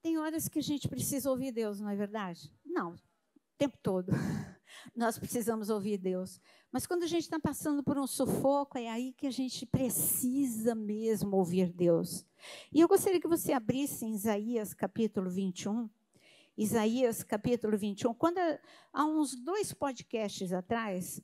Tem horas que a gente precisa ouvir Deus, não é verdade? Não, o tempo todo. Nós precisamos ouvir Deus. Mas quando a gente está passando por um sufoco, é aí que a gente precisa mesmo ouvir Deus. E eu gostaria que você abrisse em Isaías capítulo 21. Isaías capítulo 21. Quando há uns 2 podcasts atrás,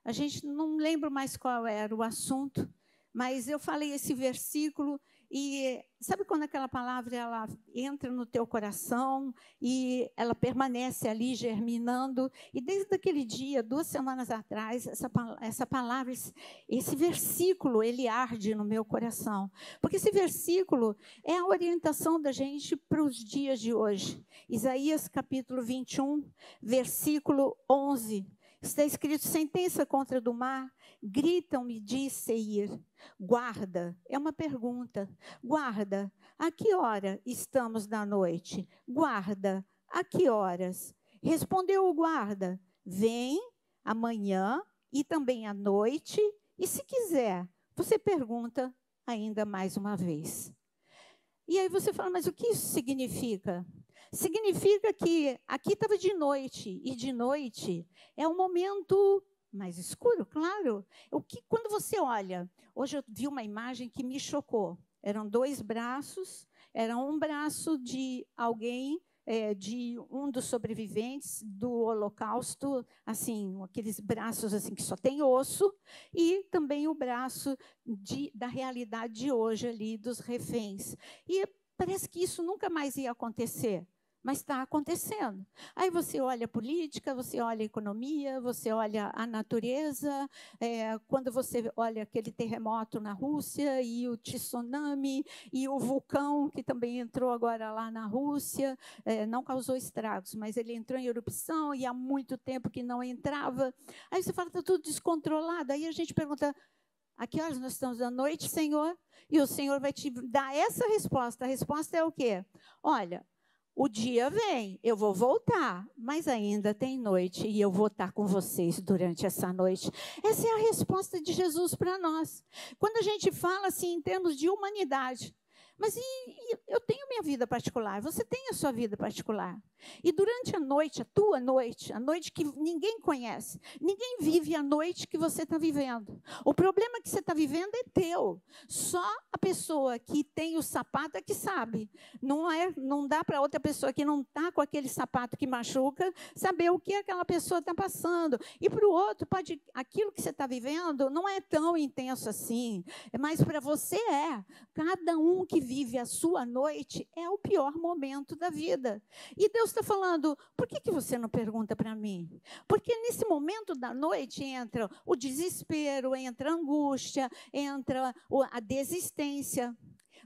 a gente não lembra mais qual era o assunto, mas eu falei esse versículo. E sabe quando aquela palavra ela entra no teu coração e ela permanece ali germinando? E desde aquele dia, 2 semanas atrás, essa palavra, esse versículo, ele arde no meu coração. Porque esse versículo é a orientação da gente para os dias de hoje. Isaías capítulo 21, versículo 11. Está escrito: sentença contra do mar, gritam-me de Seir. Guarda, é uma pergunta. Guarda, a que hora estamos da noite? Guarda, a que horas? Respondeu o guarda: vem amanhã e também à noite, e se quiser, você pergunta ainda mais uma vez. E aí você fala, mas o que isso significa? Significa que aqui estava de noite, e de noite é um momento mais escuro, claro. Quando você olha, hoje eu vi uma imagem que me chocou. Eram 2 braços, era um braço de alguém, de um dos sobreviventes do Holocausto, assim, aqueles braços assim que só tem osso, e também o braço da realidade de hoje ali, dos reféns. E parece que isso nunca mais ia acontecer. Mas está acontecendo. Aí você olha a política, você olha a economia, você olha a natureza, quando você olha aquele terremoto na Rússia e o tsunami e o vulcão que também entrou agora lá na Rússia, não causou estragos, mas ele entrou em erupção e há muito tempo que não entrava. Aí você fala, está tudo descontrolado. Aí a gente pergunta, a que horas nós estamos da noite, Senhor? E o Senhor vai te dar essa resposta. A resposta é o quê? Olha, o dia vem, eu vou voltar, mas ainda tem noite e eu vou estar com vocês durante essa noite. Essa é a resposta de Jesus para nós. Quando a gente fala assim em termos de humanidade, mas eu tenho minha vida particular, você tem a sua vida particular. E durante a noite, a tua noite, a noite que ninguém conhece, ninguém vive a noite que você está vivendo. O problema que você está vivendo é teu. Só a pessoa que tem o sapato é que sabe. Não dá para outra pessoa que não está com aquele sapato que machuca saber o que aquela pessoa está passando. E para o outro, aquilo que você está vivendo não é tão intenso assim, mas para você é. Cada um que vive a sua noite é o pior momento da vida. E Deus está falando, por que você não pergunta para mim? Porque nesse momento da noite entra o desespero, entra a angústia, entra a desistência.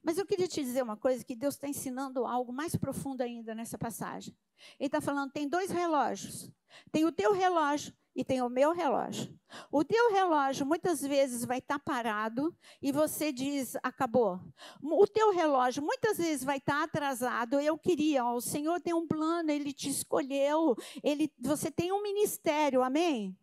Mas eu queria te dizer uma coisa, que Deus está ensinando algo mais profundo ainda nessa passagem. Ele está falando, tem 2 relógios. Tem o teu relógio e tem o meu relógio. O teu relógio muitas vezes vai estar parado e você diz, acabou. O teu relógio muitas vezes vai estar atrasado. Eu queria, o Senhor tem um plano, Ele te escolheu, você tem um ministério, amém?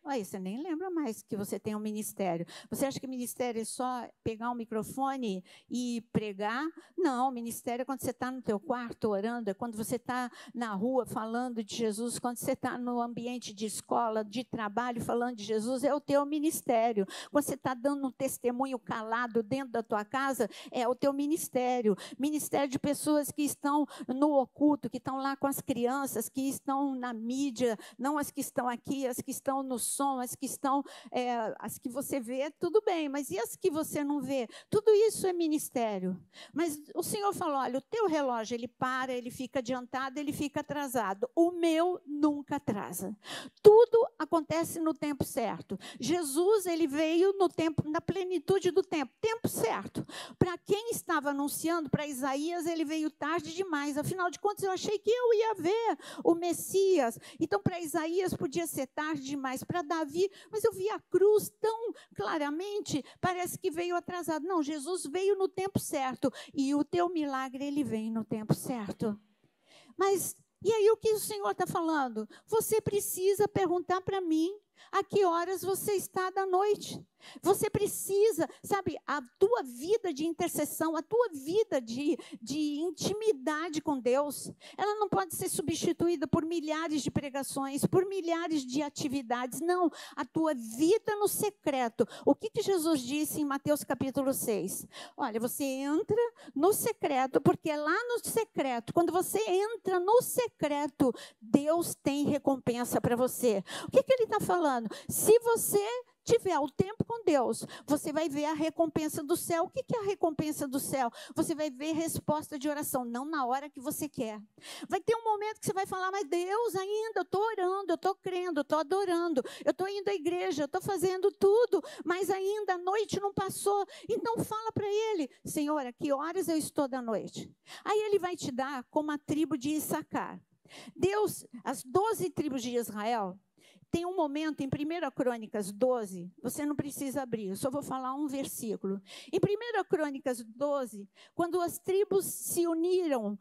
Aí você nem lembra mais que você tem um ministério. Você acha que ministério é só pegar um microfone e pregar? Não, ministério é quando você está no teu quarto orando, é quando você está na rua falando de Jesus, quando você está no ambiente de escola, de trabalho falando de Jesus, é o teu ministério. Quando você está dando um testemunho calado dentro da tua casa, é o teu ministério. Ministério de pessoas que estão no oculto, que estão lá com as crianças, que estão na mídia, não as que estão aqui, as que estão no som, as que estão, as que você vê, tudo bem, mas e as que você não vê? Tudo isso é ministério. Mas o Senhor falou, olha, o teu relógio, ele para, ele fica adiantado, ele fica atrasado. O meu nunca atrasa. Tudo acontece no tempo certo. Jesus, ele veio no tempo, na plenitude do tempo certo. Para quem estava anunciando, para Isaías, ele veio tarde demais. Afinal de contas, eu achei que eu ia ver o Messias. Então, para Isaías, podia ser tarde demais. Para Davi, mas eu vi a cruz tão claramente, parece que veio atrasado. Não, Jesus veio no tempo certo. E o teu milagre, ele vem no tempo certo. Mas, e aí o que o Senhor está falando? Você precisa perguntar para mim. A que horas você está da noite? Você precisa, sabe, a tua vida de intercessão, a tua vida de intimidade com Deus, ela não pode ser substituída por milhares de pregações, por milhares de atividades. Não, a tua vida no secreto. O que Jesus disse em Mateus capítulo 6? Olha, você entra no secreto, porque é lá no secreto, quando você entra no secreto, Deus tem recompensa para você. O que ele está falando? Se você tiver o tempo com Deus, você vai ver a recompensa do céu. O que é a recompensa do céu? Você vai ver resposta de oração, não na hora que você quer. Vai ter um momento que você vai falar, mas Deus ainda, eu estou orando, eu estou crendo, eu estou adorando, eu estou indo à igreja, eu estou fazendo tudo, mas ainda a noite não passou. Então fala para Ele, Senhor, a que horas eu estou da noite? Aí Ele vai te dar como a tribo de Issacar. Deus, as 12 tribos de Israel, tem um momento em 1 Crônicas 12, você não precisa abrir, eu só vou falar um versículo. Em 1 Crônicas 12, quando as tribos se uniram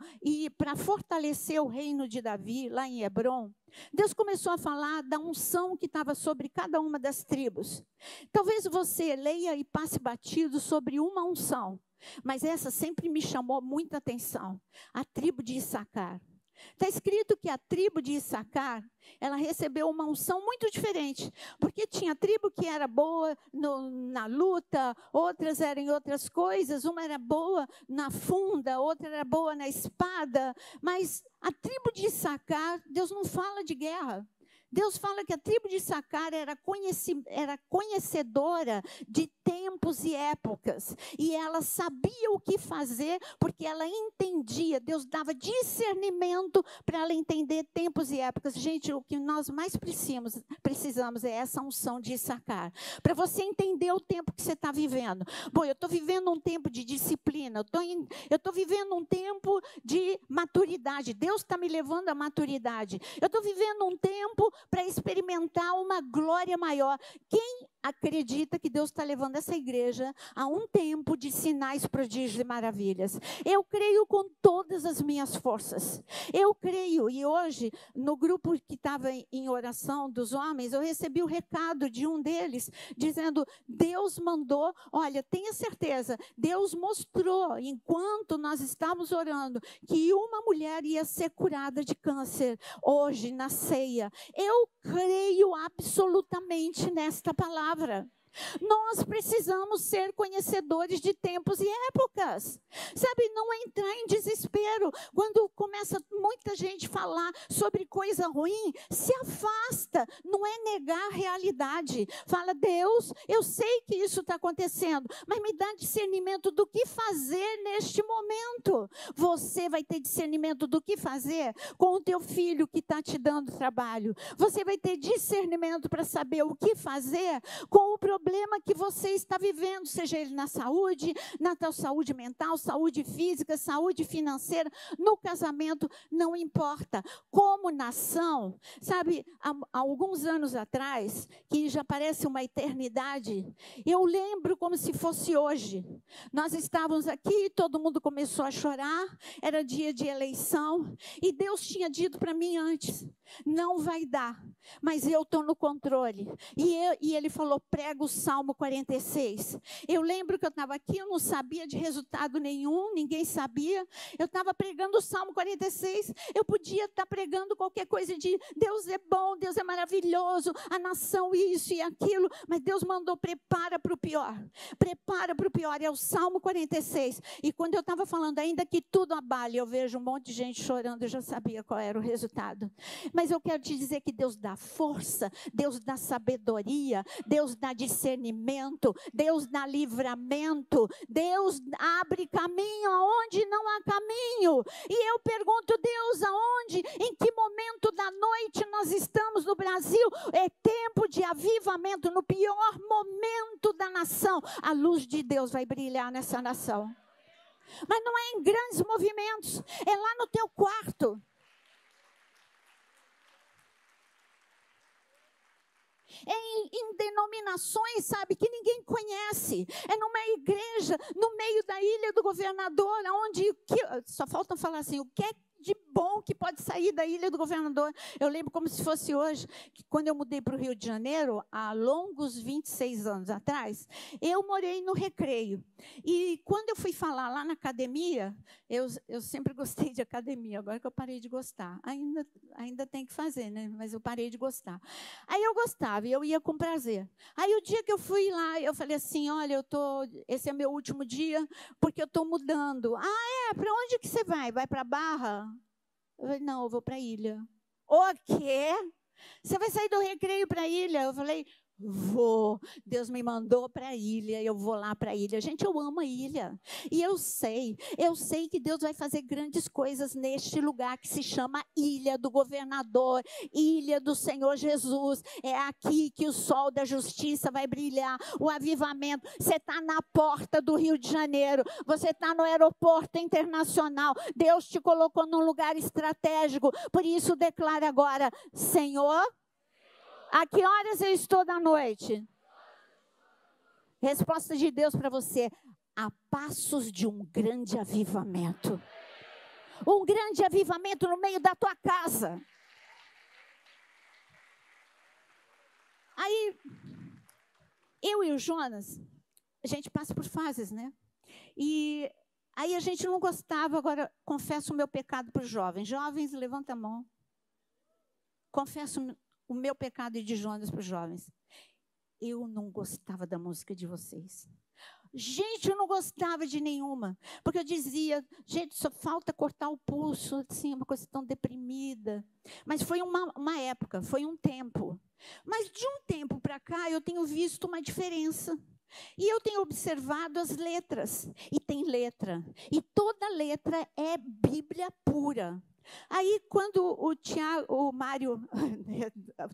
para fortalecer o reino de Davi, lá em Hebrom, Deus começou a falar da unção que estava sobre cada uma das tribos. Talvez você leia e passe batido sobre uma unção, mas essa sempre me chamou muita atenção, a tribo de Issacar. Está escrito que a tribo de Issacar, ela recebeu uma unção muito diferente, porque tinha tribo que era boa na luta, outras eram em outras coisas, uma era boa na funda, outra era boa na espada, mas a tribo de Issacar, Deus não fala de guerra. Deus fala que a tribo de Issacar era conhecedora de tempos e épocas. E ela sabia o que fazer, porque ela entendia. Deus dava discernimento para ela entender tempos e épocas. Gente, o que nós mais precisamos é essa unção de Issacar. Para você entender o tempo que você está vivendo. Bom, eu estou vivendo um tempo de disciplina. Eu estou vivendo um tempo de maturidade. Deus está me levando à maturidade. Eu estou vivendo um tempo para experimentar uma glória maior. Quem acredita que Deus está levando essa igreja a um tempo de sinais, prodígios e maravilhas? Eu creio com todas as minhas forças. Eu creio. E hoje, no grupo que estava em oração dos homens, eu recebi o recado de um deles, dizendo, Deus mandou, olha, tenha certeza, Deus mostrou, enquanto nós estávamos orando, que uma mulher ia ser curada de câncer, hoje, na ceia. Eu creio absolutamente nesta palavra. Nós precisamos ser conhecedores de tempos e épocas. Sabe, não entrar em desespero. Quando começa muita gente falar sobre coisa ruim, se afasta. Não é negar a realidade. Fala, Deus, eu sei que isso está acontecendo, mas me dá discernimento do que fazer neste momento. Você vai ter discernimento do que fazer com o teu filho que está te dando trabalho. Você vai ter discernimento para saber o que fazer com o problema que você está vivendo, seja ele na saúde, na tua saúde mental, saúde física, saúde financeira, no casamento, não importa. Como nação, sabe, há alguns anos atrás, que já parece uma eternidade, eu lembro como se fosse hoje. Nós estávamos aqui, todo mundo começou a chorar, era dia de eleição, e Deus tinha dito para mim antes, não vai dar, mas eu estou no controle. E Ele falou, prega o Salmo 46. Eu lembro que eu estava aqui, eu não sabia de resultado nenhum, ninguém sabia. Eu estava pregando o Salmo 46, eu podia estar pregando qualquer coisa de Deus é bom, Deus é maravilhoso, a nação isso e aquilo, mas Deus mandou, prepara para o pior. Prepara para o pior, é o Salmo 46. E quando eu estava falando, ainda que tudo abale, eu vejo um monte de gente chorando, eu já sabia qual era o resultado. Mas eu quero te dizer que Deus dá força, Deus dá sabedoria, Deus dá discernimento, Deus dá livramento, Deus abre caminho aonde não há caminho. E eu pergunto, Deus, aonde, em que momento da noite nós estamos no Brasil? É tempo de avivamento, no pior momento da nação, a luz de Deus vai brilhar nessa nação. Mas não é em grandes movimentos, é lá no teu quarto. Em denominações, sabe, que ninguém conhece. É numa igreja, no meio da ilha do governador, onde, só falta falar assim, o que é de bom que pode sair da Ilha do Governador. Eu lembro como se fosse hoje, que quando eu mudei para o Rio de Janeiro, há longos 26 anos atrás, eu morei no Recreio. E quando eu fui falar lá na academia, eu sempre gostei de academia, agora que eu parei de gostar. Ainda tem que fazer, né? Mas eu parei de gostar. Aí eu gostava e eu ia com prazer. Aí o dia que eu fui lá, eu falei assim, olha, esse é meu último dia, porque eu estou mudando. Ah, para onde que você vai? Vai para Barra? Eu falei, não, eu vou para a ilha. O quê? Você vai sair do Recreio para a ilha? Eu falei, vou. Deus me mandou para a ilha, eu vou lá para a ilha. Gente, eu amo a ilha. E eu sei que Deus vai fazer grandes coisas neste lugar que se chama Ilha do Governador, Ilha do Senhor Jesus. É aqui que o sol da justiça vai brilhar, o avivamento. Você está na porta do Rio de Janeiro, você está no aeroporto internacional. Deus te colocou num lugar estratégico. Por isso, declara agora, Senhor, a que horas eu estou da noite? Resposta de Deus para você: a passos de um grande avivamento. Um grande avivamento no meio da tua casa. Aí, eu e o Jonas, a gente passa por fases, né? E aí a gente não gostava, agora confesso o meu pecado para os jovens. Jovens, levanta a mão. Confesso o meu pecado e de Jonas para os jovens. Eu não gostava da música de vocês. Gente, eu não gostava de nenhuma. Porque eu dizia, gente, só falta cortar o pulso, assim, uma coisa tão deprimida. Mas foi uma época, foi um tempo. Mas de um tempo para cá, eu tenho visto uma diferença. E eu tenho observado as letras. E tem letra. E toda letra é Bíblia pura. Aí, quando o Mário,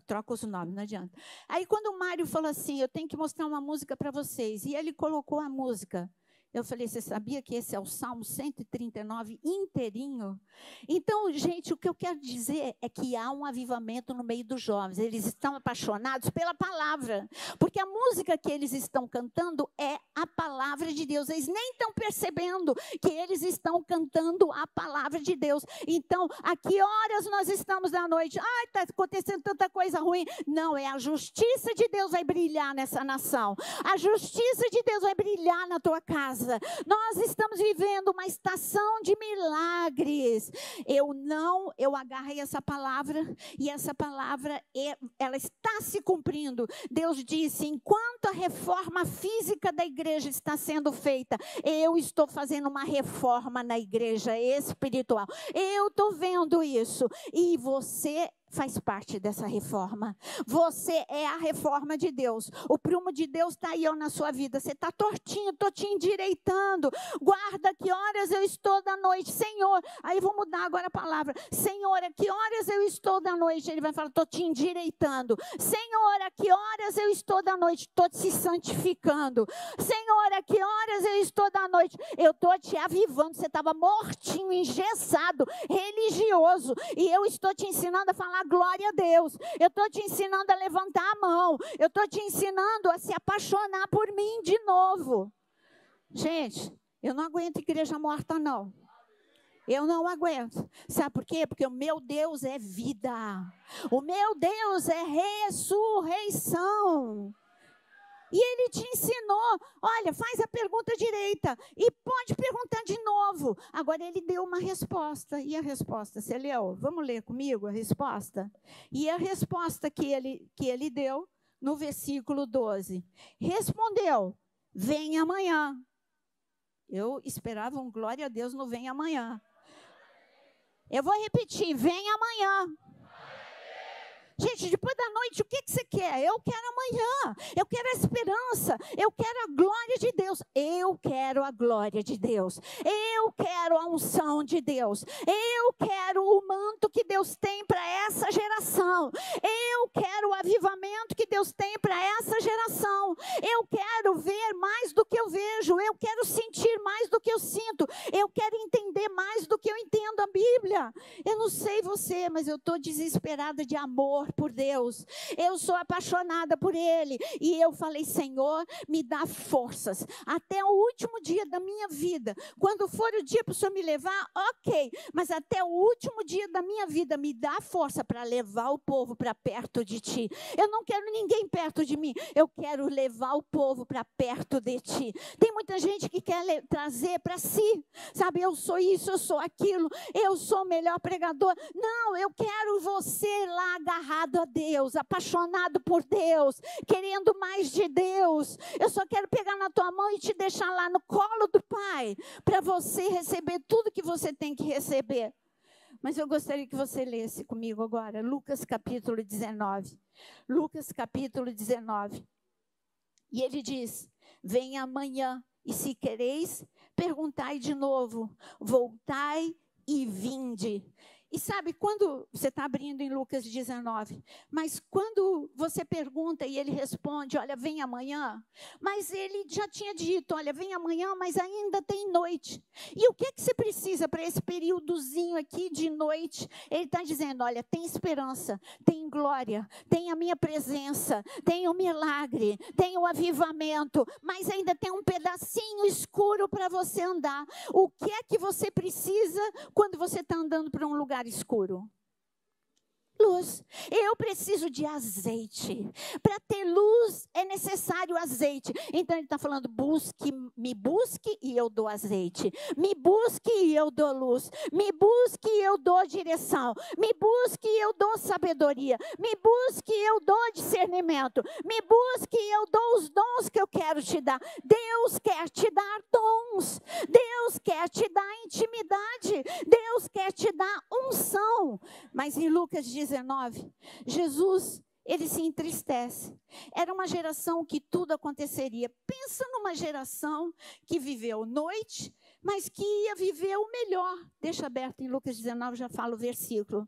troca os nomes, não adianta. Aí, quando o Mário falou assim, eu tenho que mostrar uma música para vocês, e ele colocou a música. Eu falei, você sabia que esse é o Salmo 139 inteirinho? Então, gente, o que eu quero dizer é que há um avivamento no meio dos jovens. Eles estão apaixonados pela palavra. Porque a música que eles estão cantando é a palavra de Deus. Eles nem estão percebendo que eles estão cantando a palavra de Deus. Então, a que horas nós estamos da noite? Ai, está acontecendo tanta coisa ruim. Não, é a justiça de Deus vai brilhar nessa nação. A justiça de Deus vai brilhar na tua casa. Nós estamos vivendo uma estação de milagres. Eu agarrei essa palavra e essa palavra, ela está se cumprindo. Deus disse, enquanto a reforma física da igreja está sendo feita, eu estou fazendo uma reforma na igreja espiritual. Eu estou vendo isso. E você faz parte dessa reforma. Você é a reforma de Deus. O prumo de Deus está aí na sua vida. Você está tortinho, estou te endireitando. Guarda que horas eu estou da noite. Senhor, aí vou mudar agora a palavra. Senhor, a que horas eu estou da noite? Ele vai falar, estou te endireitando. Senhor, a que horas eu estou da noite? Estou te santificando. Senhor, a que horas eu estou da noite? Eu estou te avivando. Você estava mortinho, engessado, religioso. E eu estou te ensinando a falar glória a Deus. Eu estou te ensinando a levantar a mão. Eu estou te ensinando a se apaixonar por mim de novo. Gente, eu não aguento igreja morta, não. Eu não aguento. Sabe por quê? Porque o meu Deus é vida. O meu Deus é ressurreição. E ele te ensinou, olha, faz a pergunta direita e pode perguntar de novo. Agora ele deu uma resposta. E a resposta, você leu? Vamos ler comigo a resposta? E a resposta que ele deu no versículo 12. Respondeu, vem amanhã. Eu esperava um glória a Deus no vem amanhã. Eu vou repetir, vem amanhã. Gente, depois da noite, o que você quer? Eu quero amanhã, eu quero a esperança, eu quero a glória de Deus. Eu quero a glória de Deus. Eu quero a unção de Deus. Eu quero o manto que Deus tem para essa geração. Eu quero o avivamento que Deus tem para essa geração. Eu quero ver mais do que eu vejo. Eu quero sentir mais do que eu sinto. Eu quero entender mais do que eu entendo a Bíblia. Eu não sei você, mas eu estou desesperada de amor. amor por Deus. Eu sou apaixonada por Ele. E eu falei, Senhor, me dá forças. Até o último dia da minha vida. Quando for o dia para o Senhor me levar, ok. Mas até o último dia da minha vida, me dá força para levar o povo para perto de Ti. Eu não quero ninguém perto de mim. Eu quero levar o povo para perto de Ti. Tem muita gente que quer trazer para si. Sabe, eu sou isso, eu sou aquilo. Eu sou o melhor pregador. Não, eu quero você lá agarrado a Deus, apaixonado por Deus, querendo mais de Deus. Eu só quero pegar na tua mão e te deixar lá no colo do Pai, para você receber tudo que você tem que receber. Mas eu gostaria que você lesse comigo agora, Lucas capítulo 19. Lucas capítulo 19. E ele diz, venha amanhã, e se quereis, perguntai de novo, voltai e vinde. E sabe, quando você está abrindo em Lucas 19, mas quando você pergunta e ele responde, olha, vem amanhã, mas ele já tinha dito, olha, vem amanhã, mas ainda tem noite. E o que você precisa para esse períodozinho aqui de noite? Ele está dizendo, olha, tem esperança, tem glória, tem a minha presença, tem o milagre, tem o avivamento, mas ainda tem um pedacinho escuro para você andar. O que é que você precisa quando você está andando para um lugar escuro? Luz. Eu preciso de azeite. Para ter luz é necessário azeite. Então ele está falando, me busque e eu dou azeite. Me busque e eu dou luz. Me busque e eu dou direção. Me busque e eu dou sabedoria. Me busque e eu dou discernimento. Me busque e eu dou os dons que eu quero te dar. Deus quer te dar dons. Deus quer te dar intimidade. Deus quer te dar unção. Mas em Lucas 19, Jesus, ele se entristece. Era uma geração que tudo aconteceria. Pensa numa geração que viveu noite, mas que ia viver o melhor. Deixa aberto em Lucas 19, já falo o versículo.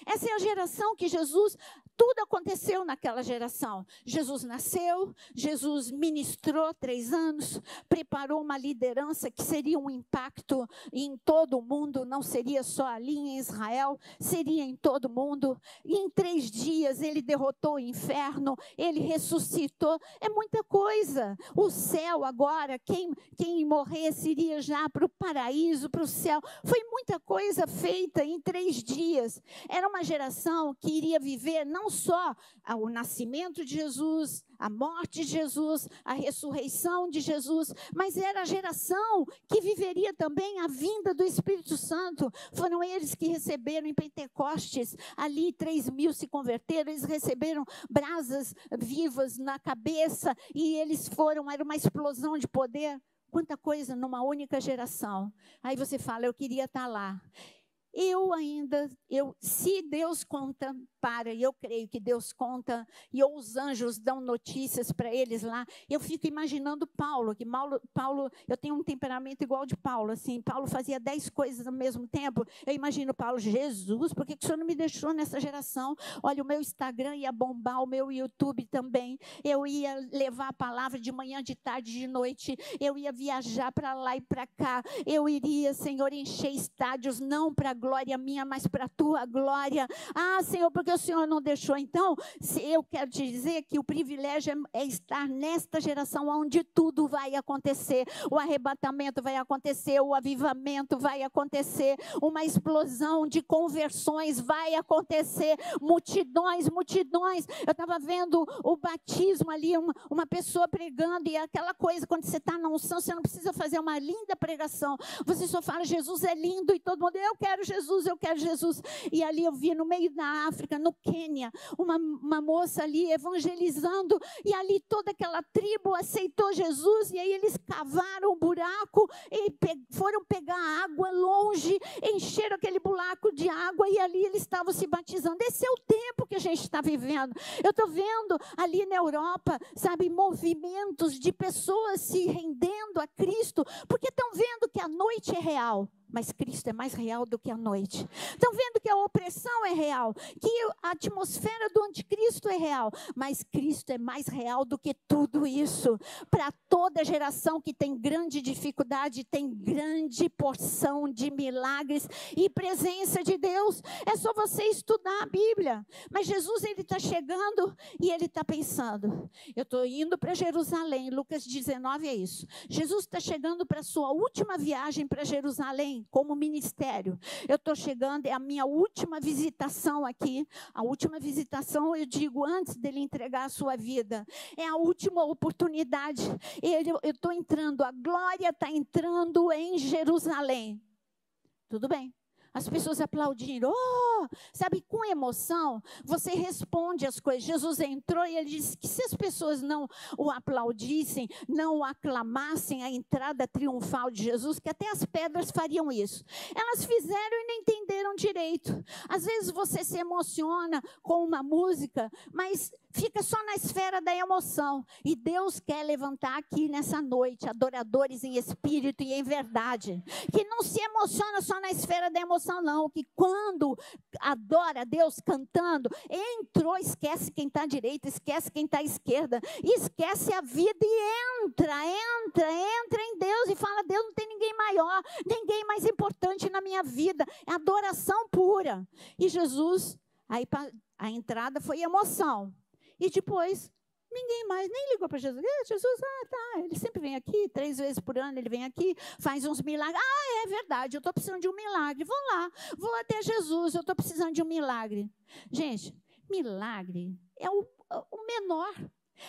Essa é a geração que Jesus... Tudo aconteceu naquela geração. Jesus nasceu, Jesus ministrou 3 anos, preparou uma liderança que seria um impacto em todo o mundo, não seria só ali em Israel, seria em todo o mundo. E em 3 dias ele derrotou o inferno, ele ressuscitou. É muita coisa. O céu agora, quem morresse iria já para o paraíso, para o céu. Foi muita coisa feita em 3 dias. Era uma geração que iria viver não só o nascimento de Jesus, a morte de Jesus, a ressurreição de Jesus, mas era a geração que viveria também a vinda do Espírito Santo. Foram eles que receberam em Pentecostes, ali 3.000 se converteram, eles receberam brasas vivas na cabeça e eles foram, era uma explosão de poder. Quanta coisa numa única geração. Aí você fala, eu queria estar lá. Se Deus conta e eu creio que Deus conta, e os anjos dão notícias para eles lá, eu fico imaginando Paulo, eu tenho um temperamento igual de Paulo, assim, Paulo fazia 10 coisas ao mesmo tempo, eu imagino Paulo, Jesus, por que o Senhor não me deixou nessa geração? Olha, o meu Instagram ia bombar, o meu YouTube também, eu ia levar a palavra de manhã, de tarde, de noite, eu ia viajar para lá e para cá, eu iria, Senhor, encher estádios, não para a glória minha, mas para a tua glória. Ah, Senhor, porque o Senhor não deixou. Então, eu quero te dizer que o privilégio é estar nesta geração onde tudo vai acontecer. O arrebatamento vai acontecer, o avivamento vai acontecer, uma explosão de conversões vai acontecer, multidões. Eu estava vendo o batismo ali, uma pessoa pregando, e aquela coisa, quando você está na unção, você não precisa fazer uma linda pregação, você só fala, Jesus é lindo, e todo mundo, eu quero Jesus. E ali eu vi no meio da África, no Quênia, uma moça ali evangelizando, e ali toda aquela tribo aceitou Jesus, e aí eles cavaram um buraco, e foram pegar água longe, encheram aquele buraco de água, e ali eles estavam se batizando. Esse é o tempo que a gente está vivendo. Eu estou vendo ali na Europa, sabe, movimentos de pessoas se rendendo a Cristo, porque estão vendo que a noite é real. mas Cristo é mais real do que a noite. Estão vendo que a opressão é real, que a atmosfera do anticristo é real, mas Cristo é mais real do que tudo isso. Para toda geração que tem grande dificuldade, tem grande porção de milagres e presença de Deus. É só você estudar a Bíblia. Mas Jesus, ele está chegando e ele está pensando, eu estou indo para Jerusalém. Lucas 19 é isso. Jesus está chegando para a sua última viagem para Jerusalém, como ministério. Eu estou chegando, é a minha última visitação aqui. A última visitação, eu digo, antes dele entregar a sua vida. É a última oportunidade. Eu estou entrando, a glória está entrando em Jerusalém. Tudo bem. As pessoas aplaudiram, sabe, com emoção, você responde as coisas. Jesus entrou e ele disse que se as pessoas não o aplaudissem, não o aclamassem a entrada triunfal de Jesus, que até as pedras fariam isso. Elas fizeram e não entenderam direito. Às vezes você se emociona com uma música, mas fica só na esfera da emoção. E Deus quer levantar aqui nessa noite adoradores em espírito e em verdade, que não se emociona só na esfera da emoção, não, que quando adora a Deus cantando, esquece quem está à direita, esquece quem está à esquerda, esquece a vida e entra em Deus e fala, Deus, não tem ninguém maior, ninguém mais importante na minha vida, é adoração pura. E Jesus, aí a entrada foi emoção, e depois ninguém mais nem ligou para Jesus. Jesus, ele sempre vem aqui, 3 vezes por ano ele vem aqui, faz uns milagres. É verdade, eu estou precisando de um milagre. Vou lá, vou até Jesus, eu estou precisando de um milagre. Gente, milagre é o menor.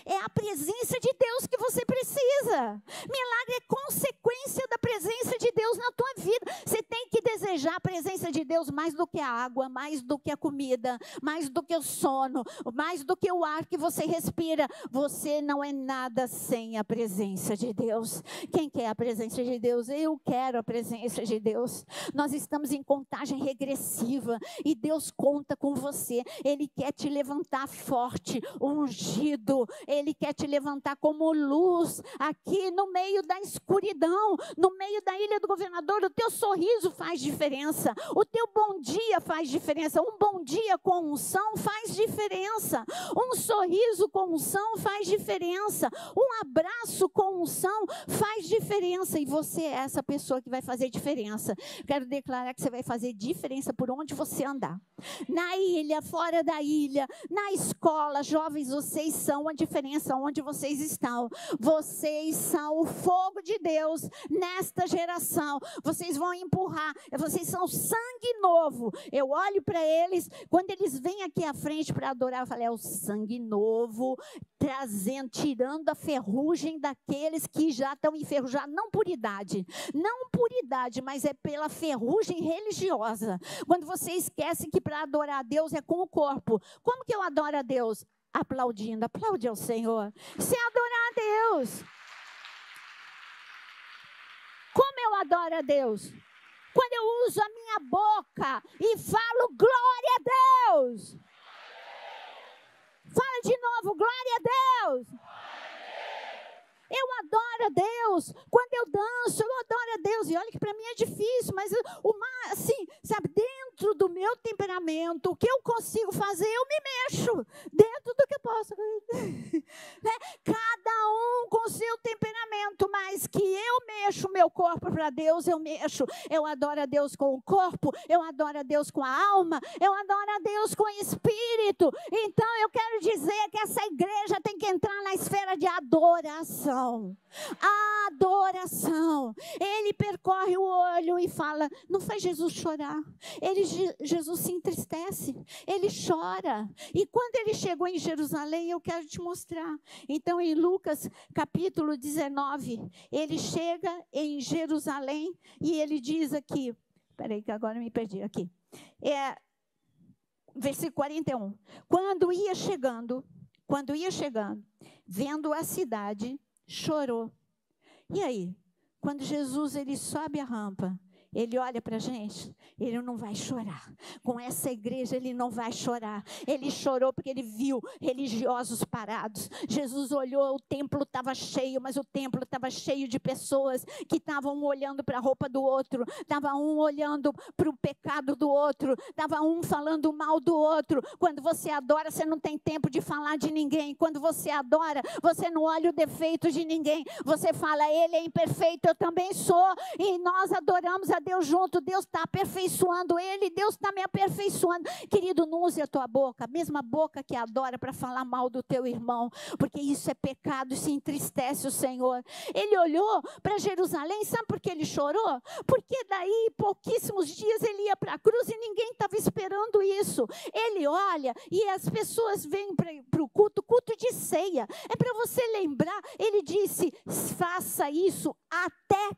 É a presença de Deus que você precisa. Milagre é consequência da presença de Deus na tua vida. Você tem que desejar a presença de Deus mais do que a água, mais do que a comida, mais do que o sono, mais do que o ar que você respira. Você não é nada sem a presença de Deus. Quem quer a presença de Deus? Eu quero a presença de Deus. Nós estamos em contagem regressiva e Deus conta com você. Ele quer te levantar forte, ungido. Ele quer te levantar como luz aqui no meio da escuridão, no meio da ilha do governador. O teu sorriso faz diferença, o teu bom dia faz diferença. Um bom dia com unção faz diferença, um sorriso com unção faz diferença, um abraço com unção faz diferença. E você é essa pessoa que vai fazer diferença. Quero declarar que você vai fazer diferença por onde você andar, na ilha, fora da ilha, na escola. Jovens, vocês são a diferença onde vocês estão. Vocês são o fogo de Deus nesta geração. Vocês vão empurrar. Vocês são sangue novo. Eu olho para eles, quando eles vêm aqui à frente para adorar, eu falo, é o sangue novo, tirando a ferrugem daqueles que já estão enferrujados, não por idade, mas é pela ferrugem religiosa. Quando você esquece que para adorar a Deus é com o corpo. Como que eu adoro a Deus? Aplaudindo, aplaude ao Senhor. Se adorar a Deus. Como eu adoro a Deus? Quando eu uso a minha boca e falo glória a Deus. Fala de novo, glória a Deus. Eu adoro a Deus. Quando eu danço, eu adoro a Deus. E olha que para mim é difícil, mas assim, sabe, dentro do meu temperamento, o que eu consigo fazer, eu me mexo. Dentro do que eu posso. Né? Cada um com o seu temperamento, mas que eu mexo o meu corpo para Deus, eu mexo. Eu adoro a Deus com o corpo, eu adoro a Deus com a alma, eu adoro a Deus com o espírito. Então eu quero dizer que essa igreja tem que entrar na esfera de adoração. Adoração. Ele percorre o olho e fala, não faz Jesus chorar. Jesus se entristece, ele chora. E quando ele chegou em Jerusalém, eu quero te mostrar. Então em Lucas capítulo 19, ele chega em Jerusalém e ele diz aqui, peraí que agora me perdi aqui, versículo 41, quando ia chegando, vendo a cidade, chorou. E aí, quando Jesus ele sobe a rampa, Ele olha para a gente, ele não vai chorar. Com essa igreja ele não vai chorar. Ele chorou porque ele viu religiosos parados. Jesus olhou, o templo estava cheio, mas o templo estava cheio de pessoas que estavam um olhando para a roupa do outro, estava um olhando para o pecado do outro, estava um falando mal do outro. Quando você adora, você não tem tempo de falar de ninguém. Quando você adora, você não olha o defeito de ninguém. Você fala, ele é imperfeito, eu também sou. E nós adoramos a Deus junto. Deus está aperfeiçoando ele, Deus está me aperfeiçoando. Querido, não use a tua boca, a mesma boca que adora, para falar mal do teu irmão, porque isso é pecado, isso entristece o Senhor. Ele olhou para Jerusalém, sabe por que ele chorou? Porque daí pouquíssimos dias ele ia para a cruz e ninguém estava esperando isso. Ele olha e as pessoas vêm para o culto de ceia. É para você lembrar, ele disse, faça isso até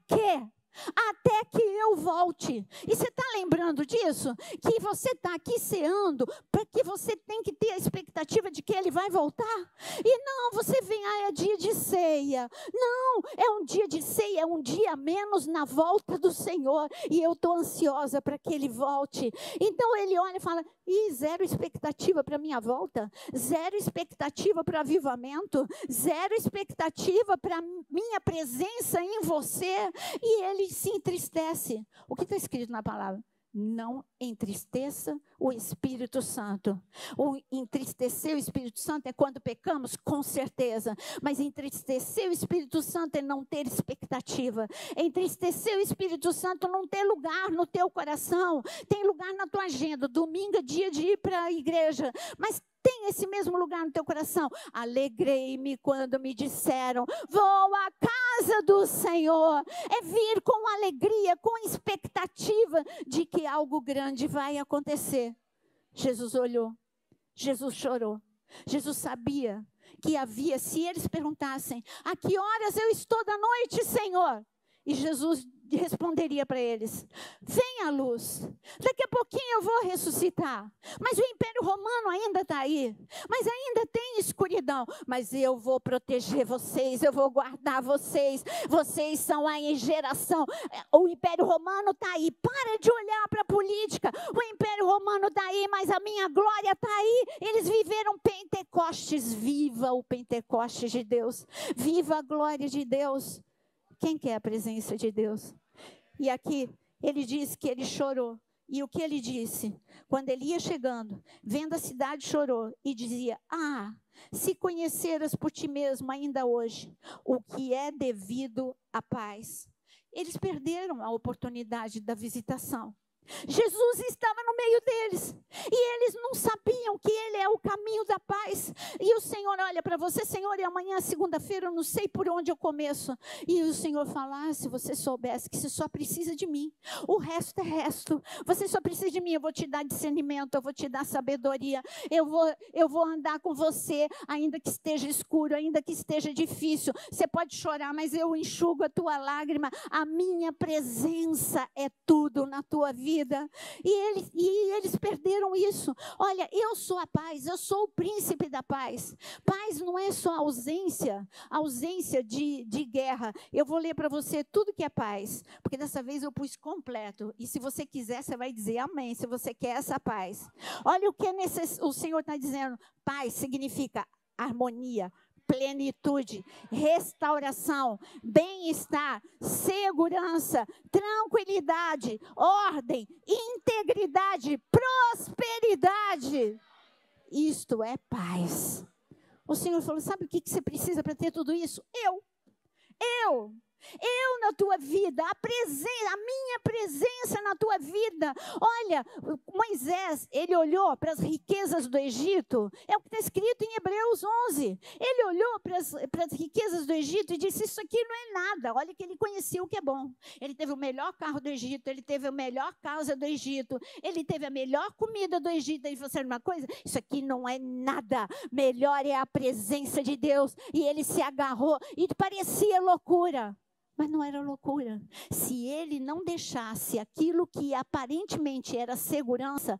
que eu volte. E você está lembrando disso? Que você está aqui ceando, porque você tem que ter a expectativa de que ele vai voltar? E não, você vem, é dia de ceia. Não, é um dia de ceia, é um dia menos na volta do Senhor. E eu estou ansiosa para que ele volte. Então ele olha e fala, zero expectativa para minha volta? Zero expectativa para avivamento? Zero expectativa para minha presença em você? E ele se entristece. O que está escrito na palavra? Não entristeça o Espírito Santo. O entristecer o Espírito Santo é quando pecamos, com certeza. Mas entristecer o Espírito Santo é não ter expectativa. Entristecer o Espírito Santo não ter lugar no teu coração. Tem lugar na tua agenda. Domingo é dia de ir para a igreja. Mas tem esse mesmo lugar no teu coração. Alegrei-me quando me disseram, vou à casa do Senhor. É vir com alegria, com expectativa de que algo grande vai acontecer. Jesus olhou, Jesus chorou. Jesus sabia que havia, se eles perguntassem, a que horas eu estou da noite, Senhor? E Jesus responderia para eles, vem a luz, daqui a pouquinho eu vou ressuscitar, mas o Império Romano ainda está aí, mas ainda tem escuridão, mas eu vou proteger vocês, eu vou guardar vocês, vocês são a geração, o Império Romano está aí, para de olhar para a política, o Império Romano está aí, mas a minha glória está aí, eles viveram Pentecostes, viva o Pentecostes de Deus, viva a glória de Deus. Quem quer a presença de Deus? E aqui, ele diz que ele chorou. E o que ele disse? Quando ele ia chegando, vendo a cidade, chorou e dizia, se conheceras por ti mesmo ainda hoje, o que é devido à paz. Eles perderam a oportunidade da visitação. Jesus estava no meio deles, e eles não sabiam que ele é o caminho da paz, e o Senhor olha para você, Senhor, e amanhã, segunda-feira, eu não sei por onde eu começo, e o Senhor fala, se você soubesse que você só precisa de mim, o resto é resto, você só precisa de mim, eu vou te dar discernimento, eu vou te dar sabedoria, eu vou andar com você, ainda que esteja escuro, ainda que esteja difícil, você pode chorar, mas eu enxugo a tua lágrima, a minha presença é tudo na tua vida. E eles perderam isso. Olha, eu sou a paz, eu sou o príncipe da paz. Paz não é só ausência de guerra. Eu vou ler para você tudo que é paz, porque dessa vez eu pus completo. E se você quiser, você vai dizer amém, se você quer essa paz. Olha o que o Senhor está dizendo. Paz significa harmonia, plenitude, restauração, bem-estar, segurança, tranquilidade, ordem, integridade, prosperidade. Isto é paz. O Senhor falou, sabe o que você precisa para ter tudo isso? Eu na tua vida, a minha presença na tua vida. Olha, Moisés, ele olhou para as riquezas do Egito, é o que está escrito em Hebreus 11, ele olhou para as riquezas do Egito e disse, isso aqui não é nada, olha que ele conhecia o que é bom, ele teve o melhor carro do Egito, ele teve a melhor casa do Egito, ele teve a melhor comida do Egito, ele falou assim, uma coisa, isso aqui não é nada, melhor é a presença de Deus, e ele se agarrou, e parecia loucura. Mas não era loucura. Se ele não deixasse aquilo que aparentemente era segurança,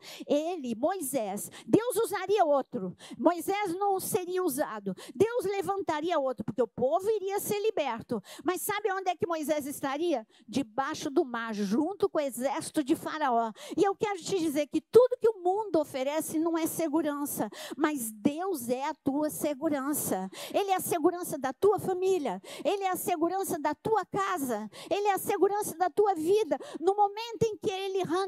Moisés, Deus usaria outro. Moisés não seria usado. Deus levantaria outro, porque o povo iria ser liberto. Mas sabe onde é que Moisés estaria? Debaixo do mar, junto com o exército de Faraó. E eu quero te dizer que tudo que o mundo oferece não é segurança, mas Deus é a tua segurança. Ele é a segurança da tua família. Ele é a segurança da tua casa, ele é a segurança da tua vida. No momento em que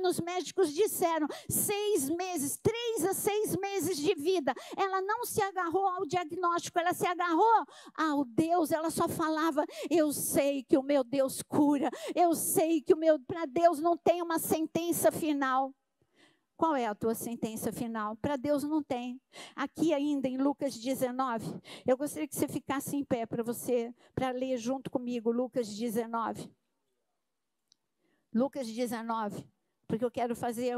os médicos disseram 6 meses, 3 a 6 meses de vida, ela não se agarrou ao diagnóstico, ela se agarrou ao Deus, ela só falava, eu sei que o meu Deus cura, eu sei que para Deus não tem uma sentença final. Qual é a tua sentença final? Para Deus não tem. Aqui ainda em Lucas 19, eu gostaria que você ficasse em pé para ler junto comigo Lucas 19. Lucas 19, porque eu quero fazer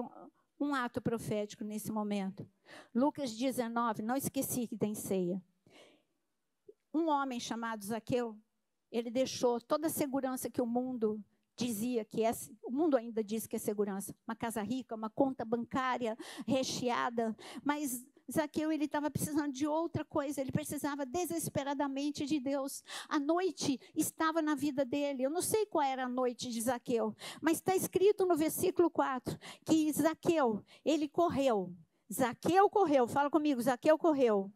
um ato profético nesse momento. Lucas 19, não esqueci que tem ceia. Um homem chamado Zaqueu, ele deixou toda a segurança que o mundo dizia que o mundo ainda diz que é segurança, uma casa rica, uma conta bancária recheada, mas Zaqueu, ele estava precisando de outra coisa, ele precisava desesperadamente de Deus. A noite estava na vida dele, eu não sei qual era a noite de Zaqueu, mas está escrito no versículo 4, que Zaqueu, ele correu. Zaqueu correu, fala comigo, Zaqueu correu.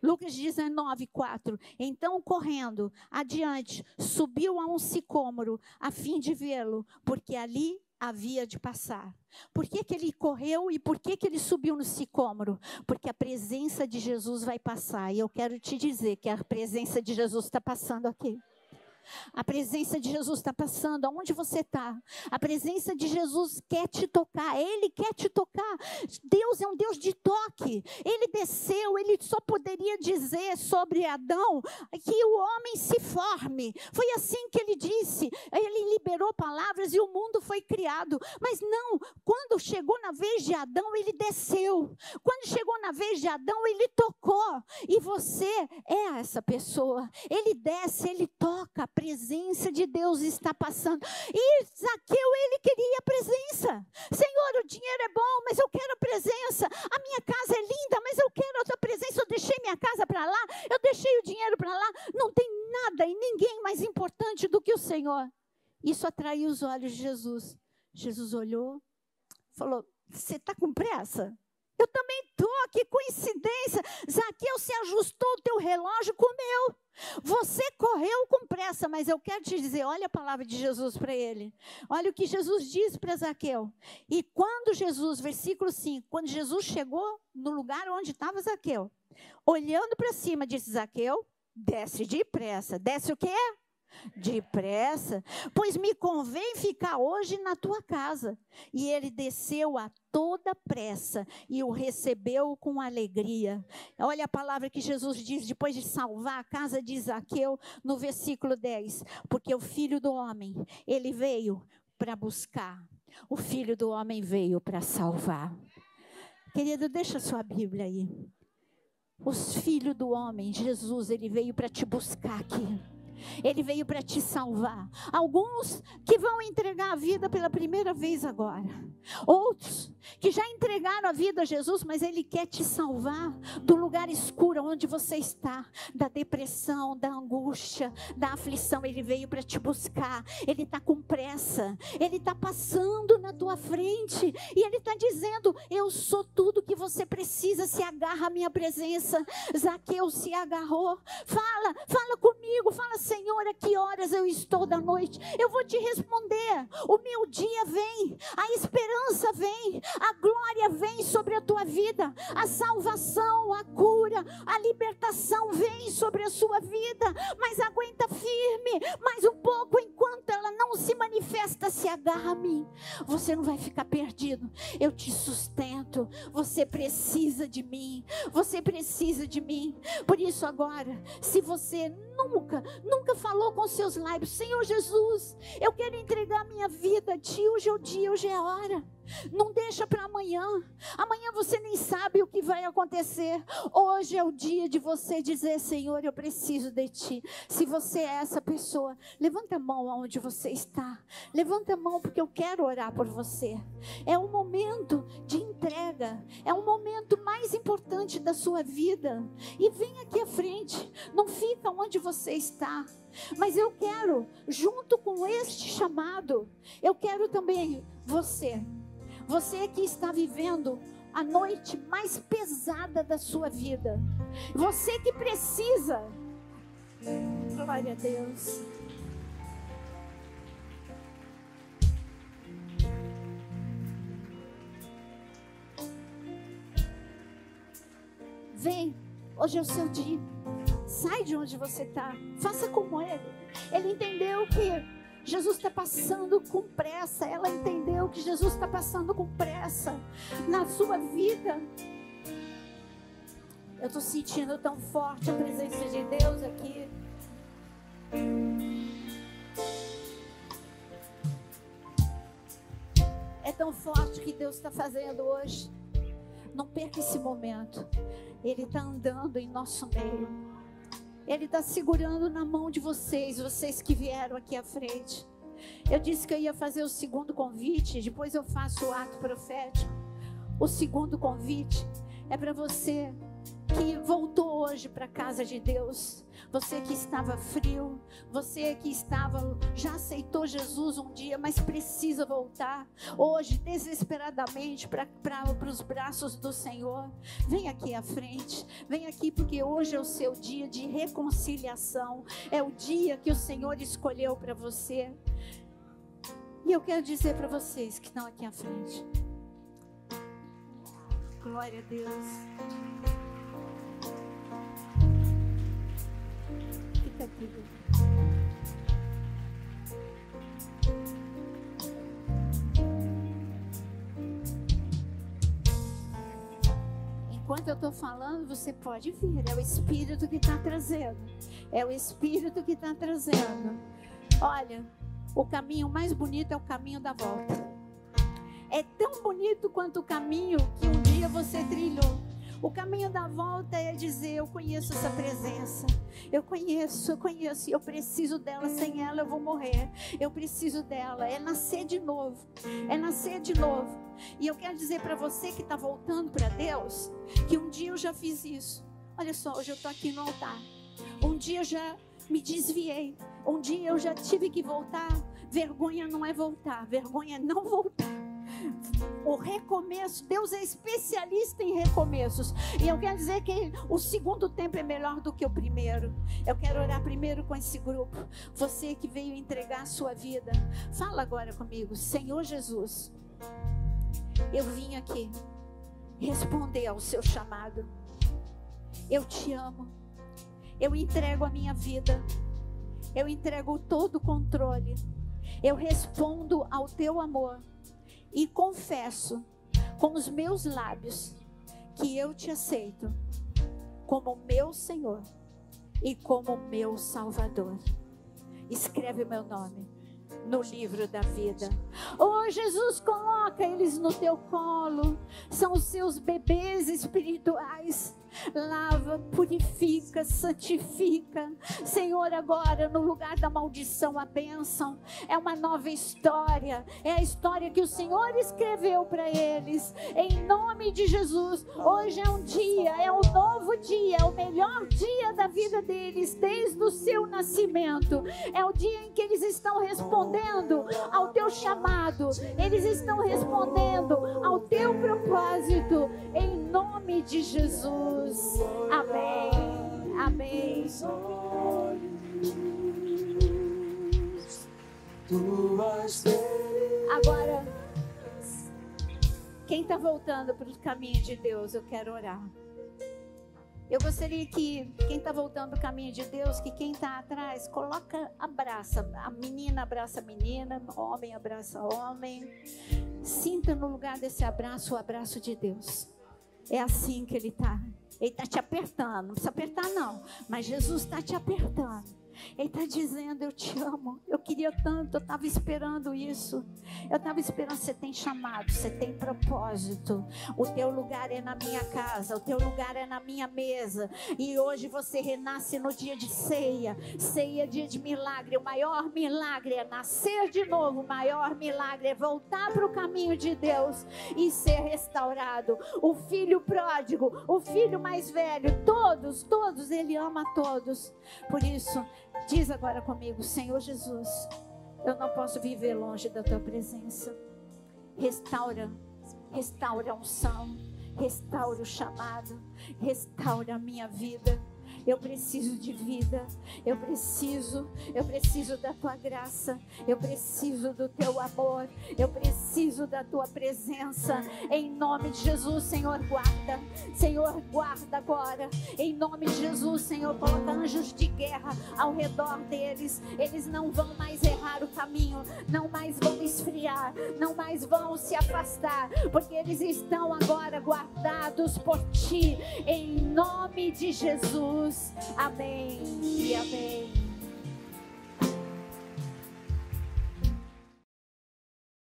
Lucas 19, 4. Então, correndo adiante, subiu a um sicômoro, a fim de vê-lo, porque ali havia de passar. Por que ele correu e por que ele subiu no sicômoro? Porque a presença de Jesus vai passar. E eu quero te dizer que a presença de Jesus está passando aqui. A presença de Jesus está passando, aonde você está? A presença de Jesus quer te tocar, Ele quer te tocar. Deus é um Deus de toque. Ele desceu, Ele só poderia dizer sobre Adão que o homem se forme. Foi assim que Ele disse. Ele liberou palavras e o mundo foi criado. Mas não, quando chegou na vez de Adão, Ele desceu. Quando chegou na vez de Adão, Ele tocou. E você é essa pessoa. Ele desce, Ele toca. A presença de Deus está passando. E Zaqueu, ele queria a presença. Senhor, o dinheiro é bom, mas eu quero a presença. A minha casa é linda, mas eu quero a tua presença. Eu deixei minha casa para lá, eu deixei o dinheiro para lá. Não tem nada e ninguém mais importante do que o Senhor. Isso atraiu os olhos de Jesus. Jesus olhou, falou, você está com pressa? Eu também estou, que coincidência. Zaqueu, se ajustou o teu relógio com o meu. Você correu com pressa, mas eu quero te dizer, olha a palavra de Jesus para ele. Olha o que Jesus diz para Zaqueu. E quando Jesus, versículo 5, quando Jesus chegou no lugar onde estava Zaqueu, olhando para cima, disse, Zaqueu, desce depressa. Desce o quê? Depressa, pois me convém ficar hoje na tua casa. E ele desceu a toda pressa e o recebeu com alegria. Olha a palavra que Jesus diz depois de salvar a casa de Zaqueu no versículo 10. Porque o Filho do Homem, ele veio para buscar. O Filho do Homem veio para salvar. Querido, deixa a sua Bíblia aí. Os Filhos do Homem, Jesus, ele veio para te buscar aqui. Ele veio para te salvar. Alguns que vão entregar a vida pela primeira vez agora. Outros que já entregaram a vida a Jesus, mas Ele quer te salvar do lugar escuro onde você está, da depressão, da angústia, da aflição. Ele veio para te buscar. Ele está com pressa. Ele está passando na tua frente e Ele está dizendo, eu sou tudo que você precisa. Se agarra à minha presença. Zaqueu se agarrou. Fala comigo, fala, Senhor, a que horas eu estou da noite? Eu vou te responder. O meu dia vem, a esperança vem, a glória vem sobre a tua vida, a salvação, a cura, a libertação vem sobre a sua vida. Mas aguenta firme, mais um pouco, enquanto ela não se manifesta, se agarra a mim. Você não vai ficar perdido. Eu te sustento. Você precisa de mim. Você precisa de mim. Por isso agora, se você nunca falou com seus lábios: Senhor Jesus, eu quero entregar minha vida a Ti. Hoje é o dia, hoje é a hora. Não deixa para amanhã. Amanhã você nem sabe o que vai acontecer. Hoje é o dia de você dizer: Senhor, eu preciso de Ti. Se você é essa pessoa, levanta a mão aonde você está. Levanta a mão, porque eu quero orar por você. É um momento de entrega. É um momento mais importante da sua vida. E vem aqui à frente. Não fica onde você está. Mas eu quero, junto com este chamado, eu quero também você que está vivendo a noite mais pesada da sua vida, você que precisa, glória a Deus, vem, hoje é o seu dia. Sai de onde você está, faça como ele. Ele entendeu que Jesus está passando com pressa. Ela entendeu que Jesus está passando com pressa na sua vida. Eu estou sentindo tão forte a presença de Deus aqui. É tão forte o que Deus está fazendo hoje. Não perca esse momento. Ele está andando em nosso meio. Ele está segurando na mão de vocês que vieram aqui à frente. Eu disse que eu ia fazer o segundo convite, depois eu faço o ato profético. O segundo convite é para você que voltou hoje para a casa de Deus. Você que estava frio, você que já aceitou Jesus um dia, mas precisa voltar hoje desesperadamente para os braços do Senhor. Vem aqui à frente, vem aqui, porque hoje é o seu dia de reconciliação. É o dia que o Senhor escolheu para você. E eu quero dizer para vocês que estão aqui à frente, glória a Deus. Fica aqui. Enquanto eu estou falando, você pode vir. É o Espírito que está trazendo. É o Espírito que está trazendo. Olha, o caminho mais bonito é o caminho da volta. É tão bonito quanto o caminho que um dia você trilhou. O caminho da volta é dizer: eu conheço essa presença. Eu conheço, e eu preciso dela. Sem ela eu vou morrer. Eu preciso dela. É nascer de novo. É nascer de novo. E eu quero dizer para você que está voltando para Deus, que um dia eu já fiz isso. Olha só, hoje eu estou aqui no altar. Um dia eu já me desviei. Um dia eu já tive que voltar. Vergonha não é voltar. Vergonha é não voltar. O recomeço, Deus é especialista em recomeços. E eu quero dizer que o segundo tempo é melhor do que o primeiro. Eu quero orar primeiro com esse grupo. Você que veio entregar a sua vida, fala agora comigo: Senhor Jesus, eu vim aqui responder ao seu chamado. Eu te amo. Eu entrego a minha vida. Eu entrego todo o controle. Eu respondo ao teu amor. E confesso com os meus lábios que eu te aceito como meu Senhor e como meu Salvador. Escreve meu nome no livro da vida. Oh Jesus, coloca eles no teu colo. São os seus bebês espirituais. Lava, purifica, santifica. Senhor, agora no lugar da maldição, a bênção. É uma nova história. É a história que o Senhor escreveu para eles. Em nome de Jesus. Hoje é um dia, é um novo dia. É o melhor dia da vida deles desde o seu nascimento. É o dia em que eles estão respondendo ao teu chamado. Eles estão respondendo ao teu propósito. Em nome de Jesus. Amém. Amém. Agora, quem está voltando para o caminho de Deus, eu quero orar. Eu gostaria que quem está voltando para o caminho de Deus, que quem está atrás, abraça. A menina abraça a menina, o homem abraça o homem. Sinta no lugar desse abraço o abraço de Deus. É assim que Ele está. Ele está te apertando. Não precisa apertar não, mas Jesus está te apertando. Ele está dizendo, eu te amo, eu queria tanto, eu estava esperando isso. Eu estava esperando, você tem chamado, você tem propósito. O teu lugar é na minha casa, o teu lugar é na minha mesa. E hoje você renasce no dia de ceia. Ceia é dia de milagre. O maior milagre é nascer de novo. O maior milagre é voltar para o caminho de Deus e ser restaurado. O filho pródigo, o filho mais velho, todos, Ele ama a todos. Por isso, diz agora comigo, Senhor Jesus, eu não posso viver longe da tua presença. Restaura a unção, restaura o chamado, restaura a minha vida. Eu preciso de vida, eu preciso da tua graça, eu preciso do teu amor, eu preciso da tua presença. Em nome de Jesus, Senhor, guarda agora. Em nome de Jesus, Senhor, coloca anjos de guerra ao redor deles. Eles não vão mais errar o caminho, não mais vão esfriar, não mais vão se afastar, porque eles estão agora guardados por ti. Em nome de Jesus. Amém e amém.